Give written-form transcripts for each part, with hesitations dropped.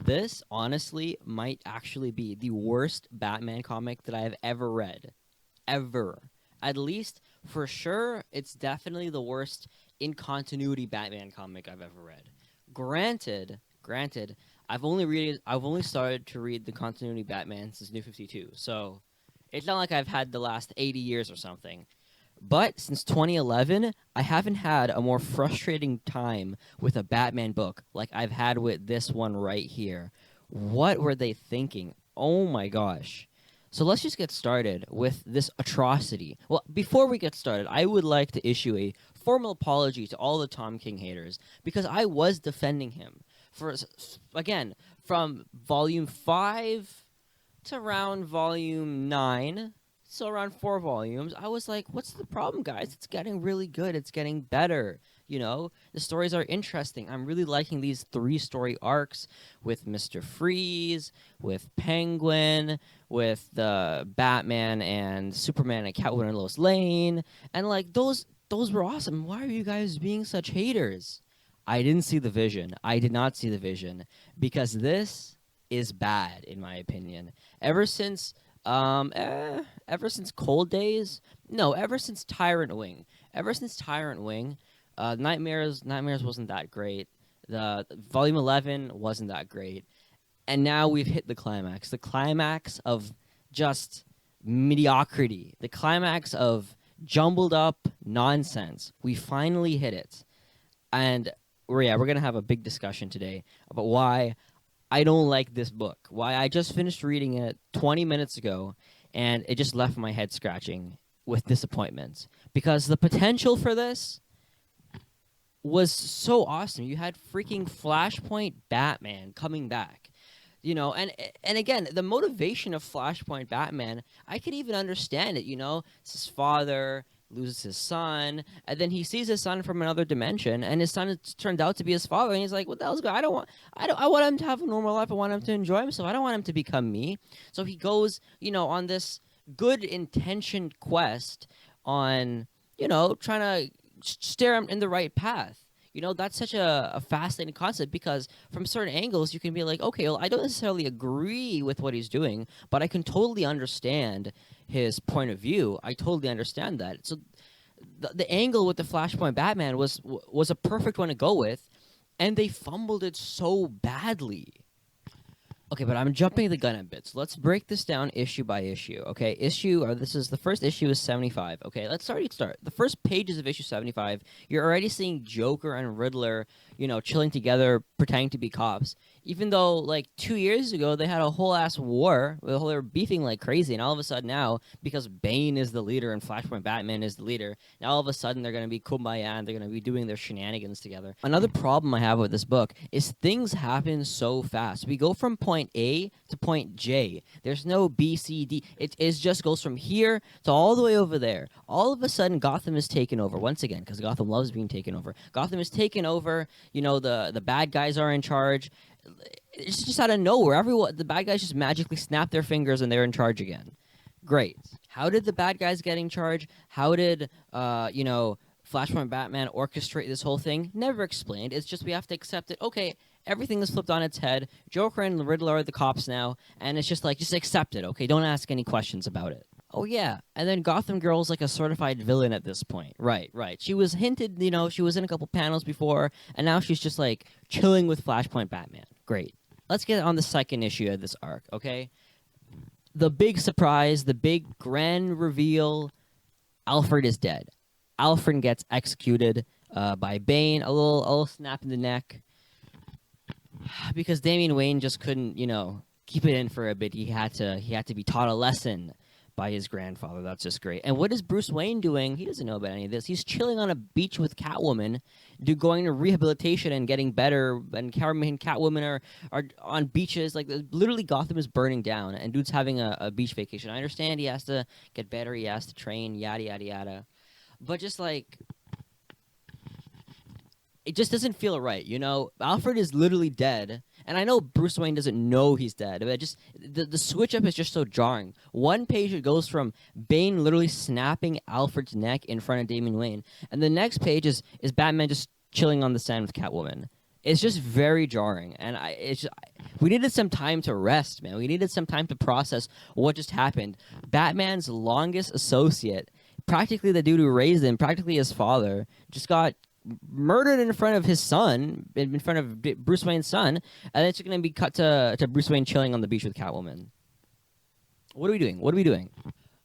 This honestly might actually be the worst Batman comic that I have ever read. Ever. At least, for sure, it's definitely the worst in continuity Batman comic I've ever read. Granted, I've only started to read the continuity Batman since New 52. So, it's not like I've had the last 80 years or something. But since 2011, I haven't had a more frustrating time with a Batman book like I've had with this one right here. What were they thinking? Oh my gosh. So let's just get started with this atrocity. Well, before we get started, I would like to issue a formal apology to all the Tom King haters because I was defending him for, again, from volume 5 to around volume 9. So around 4 volumes, I was like, what's the problem, guys? It's getting really good. It's getting better. You know, the stories are interesting. I'm really liking these 3-story arcs with Mr. Freeze, with Penguin, with the Batman and Superman and Catwoman and Lois Lane. And like those were awesome. Why are you guys being such haters? I didn't see the vision. I did not see the vision because this is bad in my opinion. Ever since Cold Days, no, ever since Tyrant Wing, Nightmares wasn't that great. The Volume 11 wasn't that great, and now we've hit the climax of just mediocrity, the climax of jumbled up nonsense. We finally hit it, and we're gonna have a big discussion today about why I don't like this book. Why I just finished reading it 20 minutes ago, and it just left my head scratching with disappointment. Because the potential for this was so awesome. You had freaking Flashpoint Batman coming back. You know, and again, the motivation of Flashpoint Batman, I could even understand it, you know? It's his father loses his son, and then he sees his son from another dimension, and his son turned out to be his father, and he's like, what the hell's going on? I want him to have a normal life. I want him to enjoy himself. I don't want him to become me. So he goes, you know, on this good intentioned quest on, you know, trying to steer him in the right path. You know, that's such a fascinating concept because from certain angles you can be like, okay, well, I don't necessarily agree with what he's doing, but I can totally understand his point of view. I totally understand that. So the angle with the Flashpoint Batman was a perfect one to go with, and they fumbled it so badly. Okay, but I'm jumping the gun a bit. So let's break this down issue by issue. Okay, the first issue is 75. Okay, let's already start. The first pages of issue 75, you're already seeing Joker and Riddler, you know, chilling together, pretending to be cops. Even though, like, 2 years ago, they had a whole-ass war. They were beefing like crazy, and all of a sudden now, because Bane is the leader and Flashpoint Batman is the leader, now all of a sudden they're going to be kumbaya and they're going to be doing their shenanigans together. Another problem I have with this book is things happen so fast. We go from point A to point J. There's no B, C, D. It just goes from here to all the way over there. All of a sudden, Gotham is taken over, once again, because Gotham loves being taken over. Gotham is taken over, you know, the bad guys are in charge. It's just out of nowhere. The bad guys just magically snap their fingers and they're in charge again. Great. How did the bad guys get in charge? How did, you know, Flashpoint Batman orchestrate this whole thing? Never explained. It's just we have to accept it. Okay, everything is flipped on its head. Joker and the Riddler are the cops now, and it's just like, just accept it, okay? Don't ask any questions about it. Oh, yeah. And then Gotham Girl's like a certified villain at this point. Right. She was hinted, you know, she was in a couple panels before, and now she's just like chilling with Flashpoint Batman. Great. Let's get on the second issue of this arc, okay? The big surprise, the big grand reveal, Alfred is dead. Alfred gets executed by Bane, a little snap in the neck, because Damian Wayne just couldn't, you know, keep it in for a bit. He had to be taught a lesson by his grandfather. That's just great. And what is Bruce Wayne doing? He doesn't know about any of this. He's chilling on a beach with Catwoman, going to rehabilitation and getting better, and Catwoman are on beaches. Like, literally Gotham is burning down, and dude's having a beach vacation. I understand he has to get better, he has to train, yada, yada, yada. But just like, it just doesn't feel right, you know? Alfred is literally dead, and I know Bruce Wayne doesn't know he's dead, but just the switch up is just so jarring. One page it goes from Bane literally snapping Alfred's neck in front of Damian Wayne, and the next page is Batman just chilling on the sand with Catwoman. It's just very jarring, and we needed some time to rest, man. We needed some time to process what just happened. Batman's longest associate, practically the dude who raised him, practically his father, just got murdered in front of his son, in front of Bruce Wayne's son, and it's going to be cut to Bruce Wayne chilling on the beach with Catwoman. What are we doing? What are we doing?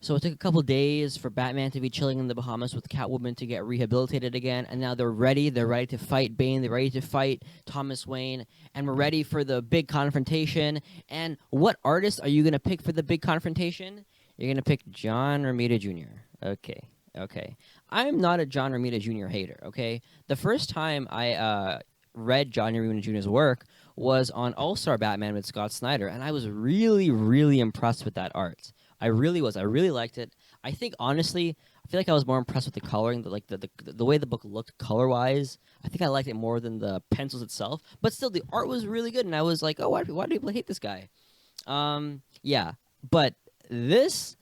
So it took a couple days for Batman to be chilling in the Bahamas with Catwoman to get rehabilitated again, and now they're ready. They're ready to fight Bane. They're ready to fight Thomas Wayne, and we're ready for the big confrontation. And what artist are you going to pick for the big confrontation? You're going to pick John Romita Jr. Okay. I'm not a John Romita Jr. hater, okay? The first time I read John Romita Jr.'s work was on All-Star Batman with Scott Snyder, and I was really, really impressed with that art. I really was. I really liked it. I think, honestly, I feel like I was more impressed with the coloring, the way the book looked color-wise. I think I liked it more than the pencils itself. But still, the art was really good, and I was like, oh, why do people hate this guy? Yeah. But this,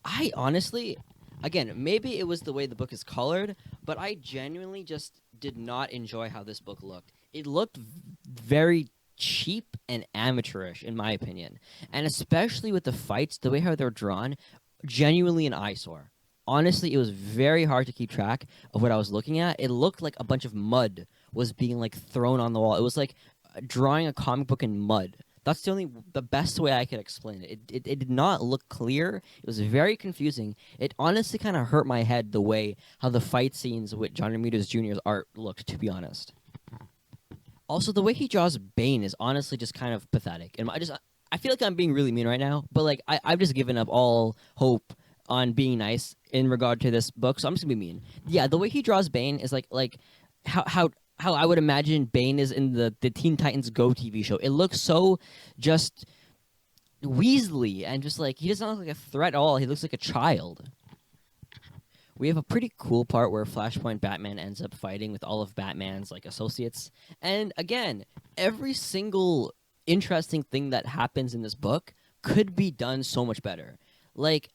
I honestly... Again, maybe it was the way the book is colored, but I genuinely just did not enjoy how this book looked. It looked very cheap and amateurish, in my opinion. And especially with the fights, the way how they're drawn, genuinely an eyesore. Honestly, it was very hard to keep track of what I was looking at. It looked like a bunch of mud was being like thrown on the wall. It was like drawing a comic book in mud. That's the best way I could explain it. It did not look clear. It was very confusing. It honestly kind of hurt my head the way how the fight scenes with John Romita Jr.'s art looked, to be honest. Also, the way he draws Bane is honestly just kind of pathetic. And I feel like I'm being really mean right now, but like I've just given up all hope on being nice in regard to this book, so I'm just gonna be mean. Yeah, the way he draws Bane is like how I would imagine Bane is in the Teen Titans Go TV show. It looks so just weaselly and just like he doesn't look like a threat at all. He looks like a child. We have a pretty cool part where Flashpoint Batman ends up fighting with all of Batman's like associates. And again, every single interesting thing that happens in this book could be done so much better. Like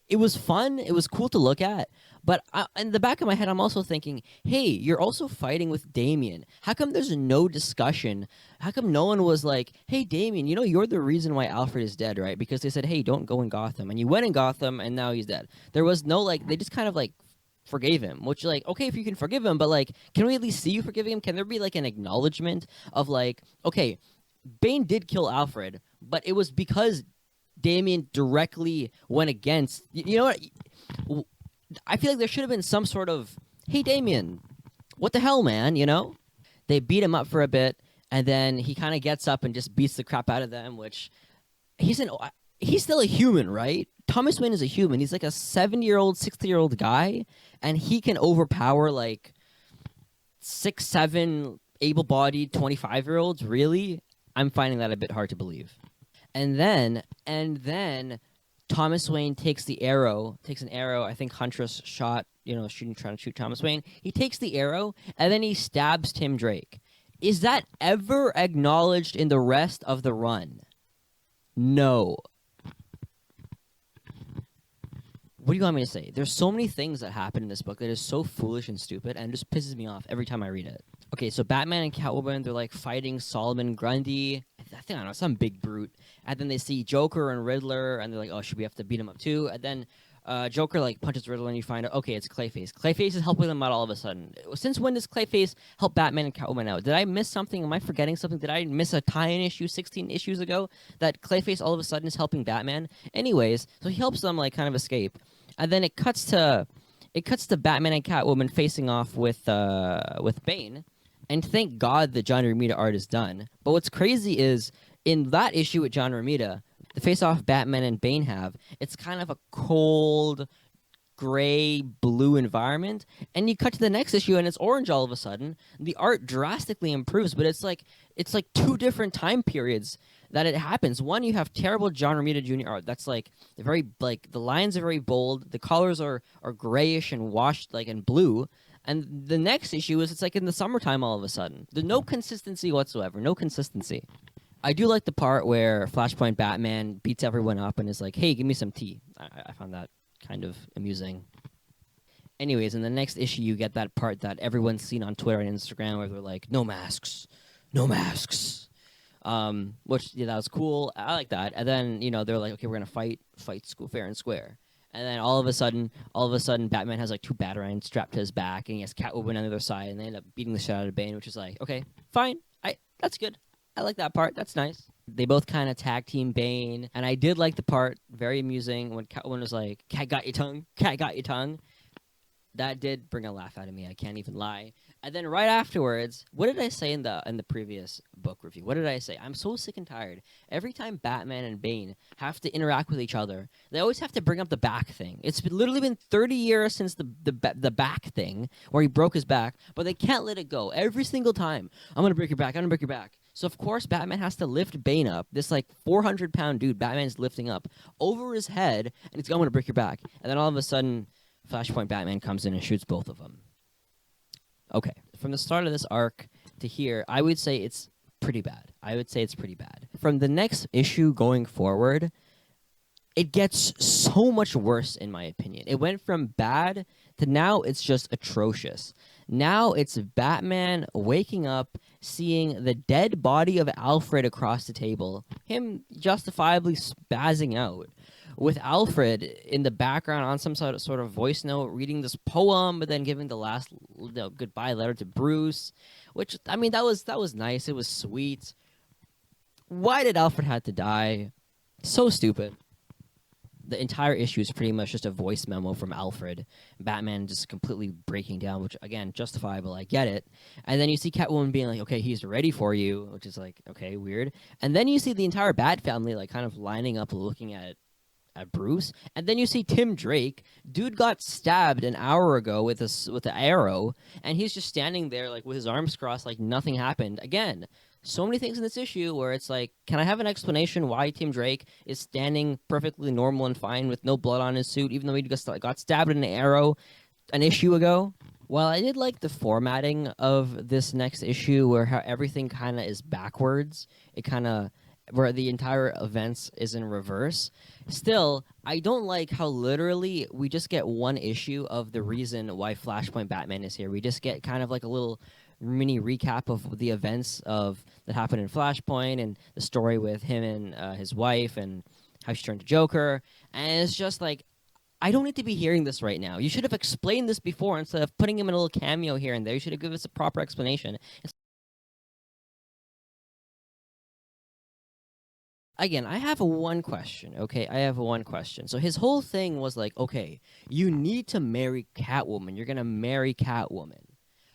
it was fun. It was cool to look at. But in the back of my head, I'm also thinking, hey, you're also fighting with Damian. How come there's no discussion? How come no one was like, hey, Damian, you know, you're the reason why Alfred is dead, right? Because they said, hey, don't go in Gotham. And you went in Gotham, and now he's dead. There was no, like, they just kind of, like, forgave him. Which, like, okay, if you can forgive him, but, like, can we at least see you forgiving him? Can there be, like, an acknowledgement of, like, okay, Bane did kill Alfred, but it was because Damian directly went against... You know what? I feel like there should have been some sort of, hey, Damian, what the hell, man, you know? They beat him up for a bit, and then he kind of gets up and just beats the crap out of them, which he's still a human, right? Thomas Wayne is a human. He's like a 70-year-old, 60-year-old guy, and he can overpower like 6, 7 able-bodied 25-year-olds, really? I'm finding that a bit hard to believe. And then Thomas Wayne takes an arrow. I think Huntress shot, trying to shoot Thomas Wayne. He takes the arrow, and then he stabs Tim Drake. Is that ever acknowledged in the rest of the run? No. What do you want me to say? There's so many things that happen in this book that is so foolish and stupid, and it just pisses me off every time I read it. Okay, so Batman and Catwoman, they're like fighting Solomon Grundy. I don't know, some big brute. And then they see Joker and Riddler, and they're like, oh, should we have to beat him up too? And then Joker like punches Riddler, and you find out, okay, it's Clayface. Clayface is helping them out all of a sudden. Since when does Clayface help Batman and Catwoman out? Did I miss something? Am I forgetting something? Did I miss a tie-in issue 16 issues ago that Clayface all of a sudden is helping Batman? Anyways, so he helps them like kind of escape. And then it cuts to Batman and Catwoman facing off with Bane. And thank God the John Romita art is done. But what's crazy is, in that issue with John Romita, the face-off Batman and Bane have, it's kind of a cold, gray, blue environment. And you cut to the next issue, and it's orange all of a sudden. The art drastically improves, but it's like two different time periods that it happens. One, you have terrible John Romita Jr. art. That's like the lines are very bold. The colors are grayish and washed and blue. And the next issue is it's like in the summertime all of a sudden. There's no consistency whatsoever. No consistency. I do like the part where Flashpoint Batman beats everyone up and is like, "Hey, give me some tea." I found that kind of amusing. Anyways, in the next issue, you get that part that everyone's seen on Twitter and Instagram where they're like, "No masks, no masks," which that was cool. I like that. And then they're like, "Okay, we're gonna fight school fair and square." And then all of a sudden, Batman has like two batarangs strapped to his back, and he has Catwoman on the other side, and they end up beating the shit out of Bane, which is like, okay, fine, that's good. I like that part. That's nice. They both kind of tag team Bane, and I did like the part, very amusing, when Catwoman was like, "Cat got your tongue, cat got your tongue." That did bring a laugh out of me. I can't even lie. And then right afterwards, what did I say in the previous book review? What did I say? I'm so sick and tired. Every time Batman and Bane have to interact with each other, they always have to bring up the back thing. It's literally been 30 years since the back thing, where he broke his back, but they can't let it go. Every single time, "I'm gonna break your back. I'm gonna break your back." So of course Batman has to lift Bane up. This like 400-pound dude Batman's lifting up over his head, and he's going, "I'm gonna break your back." And then all of a sudden, Flashpoint Batman comes in and shoots both of them. Okay, from the start of this arc to here, I would say it's pretty bad. From the next issue going forward, it gets so much worse, in my opinion. It went from bad to now it's just atrocious. Now it's Batman waking up, seeing the dead body of Alfred across the table, him justifiably spazzing out, with Alfred in the background on some sort of voice note reading this poem, but then giving the last goodbye letter to Bruce, which, I mean, that was nice. It was sweet. Why did Alfred have to die? So stupid. The entire issue is pretty much just a voice memo from Alfred. Batman just completely breaking down, which, again, justifiable. I get it. And then you see Catwoman being like, "Okay, he's ready for you," which is like, okay, weird. And then you see the entire Bat family like kind of lining up looking at Bruce, and then you see Tim Drake. Dude got stabbed an hour ago with an arrow, and he's just standing there like with his arms crossed, like nothing happened. Again, so many things in this issue where it's like, can I have an explanation why Tim Drake is standing perfectly normal and fine with no blood on his suit, even though he just got stabbed with an arrow an issue ago? Well, I did like the formatting of this next issue, where how everything kind of is backwards. It kind of where the entire events is in reverse. Still, I don't like how literally we just get one issue of the reason why Flashpoint Batman is here. We just get kind of like a little mini recap of the events that happened in Flashpoint and the story with him and his wife and how she turned to Joker. And it's just like, I don't need to be hearing this right now. You should have explained this before instead of putting him in a little cameo here and there. You should have given us a proper explanation. Again, I have one question, okay? So his whole thing was like, okay, you need to marry Catwoman. You're going to marry Catwoman.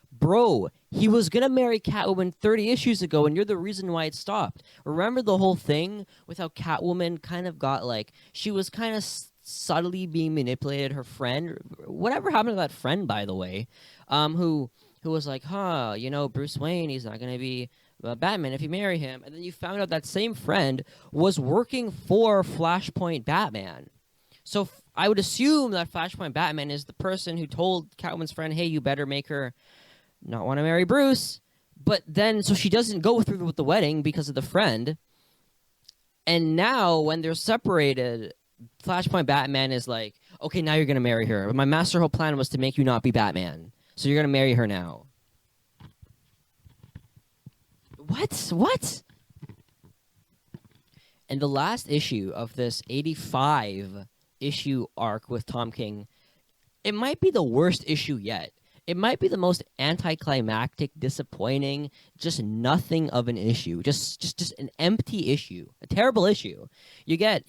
Bro, he was going to marry Catwoman 30 issues ago, and you're the reason why it stopped. Remember the whole thing with how Catwoman kind of got like, she was kind of subtly being manipulated, her friend? Whatever happened to that friend, by the way, who was like, Bruce Wayne, he's not going to be Batman if you marry him. And then you found out that same friend was working for Flashpoint Batman. So I would assume that Flashpoint Batman is the person who told Catwoman's friend, "Hey, you better make her not want to marry Bruce." But then, so she doesn't go through with the wedding because of the friend. And now when they're separated, Flashpoint Batman is like, "Okay, now you're going to marry her. My master whole plan was to make you not be Batman. So you're going to marry her now." What? And the last issue of this 85-issue arc with Tom King, it might be the worst issue yet. It might be the most anticlimactic, disappointing, just nothing of an issue. Just an empty issue. A terrible issue. You get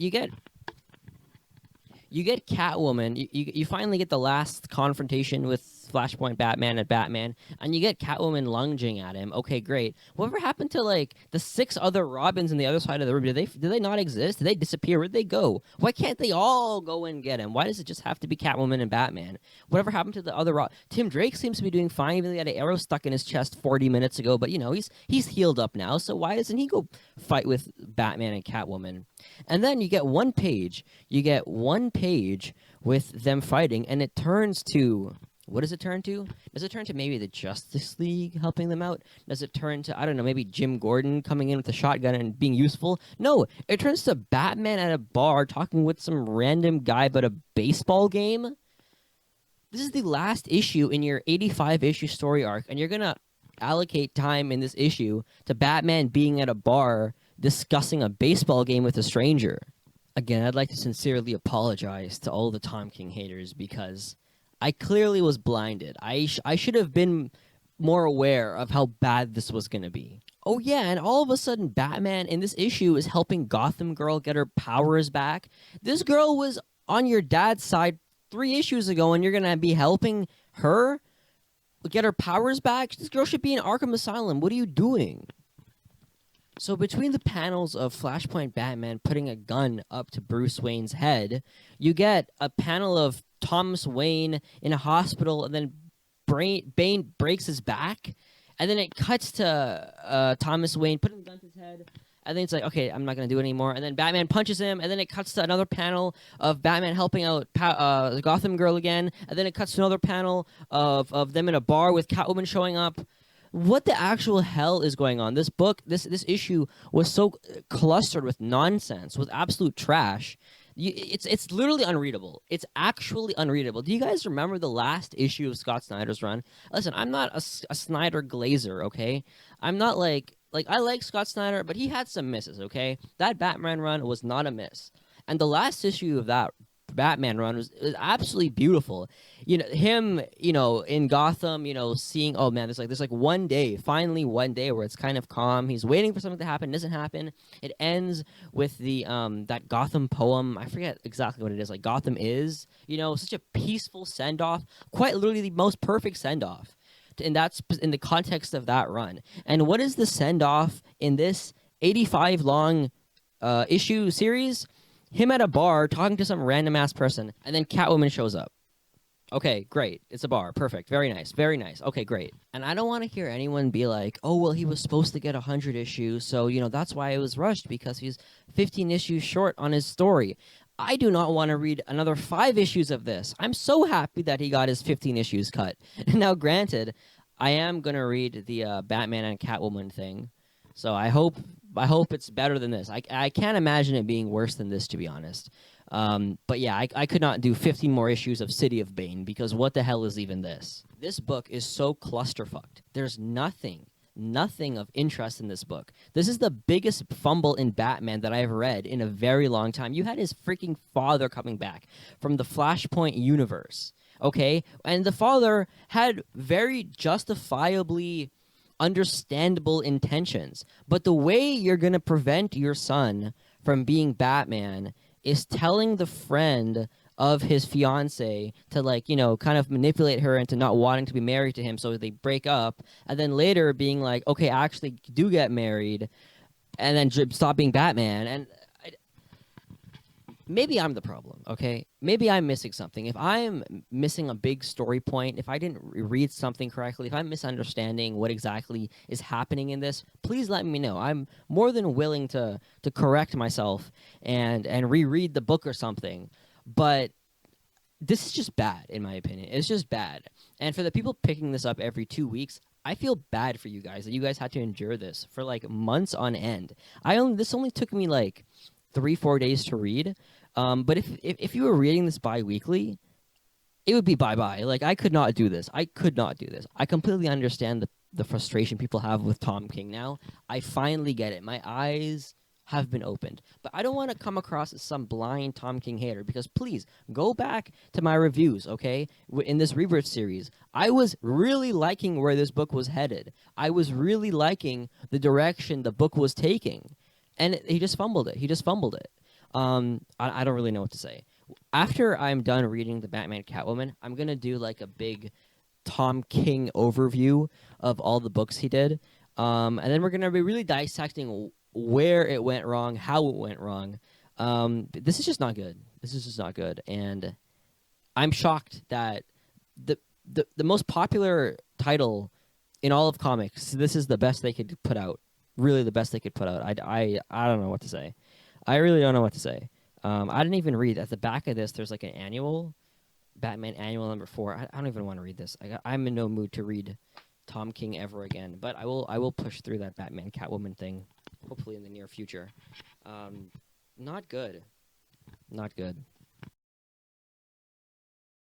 Catwoman. You finally get the last confrontation with Flashpoint Batman and Batman, and you get Catwoman lunging at him. Okay, great. Whatever happened to like the 6 other Robins on the other side of the room? Did they not exist? Did they disappear? Where'd they go? Why can't they all go and get him? Why does it just have to be Catwoman and Batman? Whatever happened to the other Tim Drake seems to be doing fine, even though he had an arrow stuck in his chest 40 minutes ago. But he's healed up now, so why doesn't he go fight with Batman and Catwoman? And then you get one page with them fighting, and it turns to What does it turn to? Does it turn to maybe the Justice League helping them out? Does it turn to, I don't know, maybe Jim Gordon coming in with a shotgun and being useful? No, it turns to Batman at a bar talking with some random guy about a baseball game. This is the last issue in your 85-issue story arc, and you're going to allocate time in this issue to Batman being at a bar discussing a baseball game with a stranger. Again, I'd like to sincerely apologize to all the Tom King haters because I clearly was blinded. I should have been more aware of how bad this was going to be. Oh yeah, and all of a sudden Batman in this issue is helping Gotham Girl get her powers back. This girl was on your dad's side 3 issues ago, and you're going to be helping her get her powers back? This girl should be in Arkham Asylum. What are you doing? So between the panels of Flashpoint Batman putting a gun up to Bruce Wayne's head, you get a panel of Thomas Wayne in a hospital, and then Bane breaks his back, and then it cuts to Thomas Wayne putting the gun to his head, and then it's like, okay, I'm not going to do it anymore, and then Batman punches him, and then it cuts to another panel of Batman helping out Gotham Girl again, and then it cuts to another panel of them in a bar with Catwoman showing up. What the actual hell is going on? This book, this issue was so clustered with nonsense, with absolute trash. It's literally unreadable. It's actually unreadable. Do you guys remember the last issue of Scott Snyder's run? Listen, I'm not a Snyder glazer, okay? I'm not like I like Scott Snyder, but he had some misses, okay? That Batman run was not a miss. And the last issue of that Batman run was absolutely beautiful. You know, him, you know, in Gotham, you know, seeing, oh man, there's like one day, finally one day where it's kind of calm. He's waiting for something to happen, doesn't happen. It ends with the that Gotham poem. I forget exactly what it is. Like Gotham is, you know, such a peaceful send off, quite literally the most perfect send off. And that's in the context of that run. And what is the send off in this 85 long issue series? Him at a bar talking to some random ass person, and then Catwoman shows up. Okay, great. It's a bar. Perfect. Very nice. Very nice. Okay, great. And I don't want to hear anyone be like, oh, well, he was supposed to get 100 issues, so, you know, that's why it was rushed, because he's 15 issues short on his story. I do not want to read another 5 issues of this. I'm so happy that he got his 15 issues cut. Now, granted, I am going to read the Batman and Catwoman thing, so I hope it's better than this. I can't imagine it being worse than this, to be honest. But yeah, I could not do 15 more issues of City of Bane, because what the hell is even this? This book is so clusterfucked. There's nothing of interest in this book. This is the biggest fumble in Batman that I've read in a very long time. You had his freaking father coming back from the Flashpoint universe, okay? And the father had very justifiably understandable intentions, but the way you're going to prevent your son from being Batman is telling the friend of his fiance to, like, you know, kind of manipulate her into not wanting to be married to him, so they break up, and then later being like, okay, actually do get married, and then stop being Batman. And maybe I'm the problem, okay? Maybe I'm missing something. If I'm missing a big story point, if I didn't read something correctly, if I'm misunderstanding what exactly is happening in this, please let me know. I'm more than willing to correct myself and reread the book or something. But this is just bad, in my opinion. It's just bad. And for the people picking this up every 2 weeks, I feel bad for you guys, that you guys had to endure this for like months on end. This only took me like 3-4 days to read. But if you were reading this bi-weekly, it would be bye-bye. Like, I could not do this. I completely understand the frustration people have with Tom King now. I finally get it. My eyes have been opened. But I don't want to come across as some blind Tom King hater, because please, go back to my reviews, okay? In this Rebirth series, I was really liking where this book was headed. I was really liking the direction the book was taking. And he just fumbled it. I don't really know what to say. After I'm done reading the Batman Catwoman, I'm going to do like a big Tom King overview of all the books he did. And then we're going to be really dissecting where it went wrong, how it went wrong. This is just not good. And I'm shocked that the most popular title in all of comics, this is the best they could put out. Really the best they could put out. I don't know what to say. I really don't know what to say. I didn't even read. At the back of this, there's like an annual Batman Annual #4. I don't even want to read this. I'm in no mood to read Tom King ever again. But I will push through that Batman Catwoman thing, hopefully in the near future. Not good. Not good.